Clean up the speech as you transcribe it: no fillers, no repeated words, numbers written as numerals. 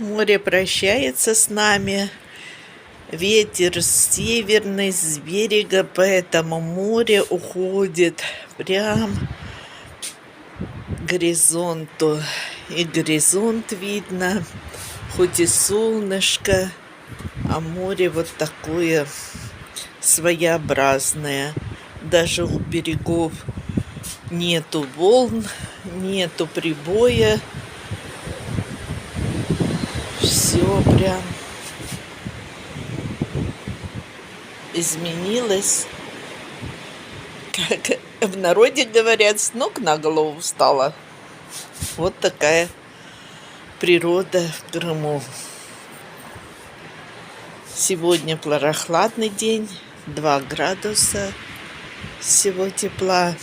Море прощается с нами, ветер северный с берега, поэтому море уходит прям к горизонту. И горизонт видно, хоть и солнышко, а море вот такое своеобразное. Даже у берегов нету волн, нету прибоя. Все прям изменилось. Как в народе говорят, с ног на голову встала. Вот такая природа в Крыму. Сегодня прохладный день, 2 градуса всего тепла.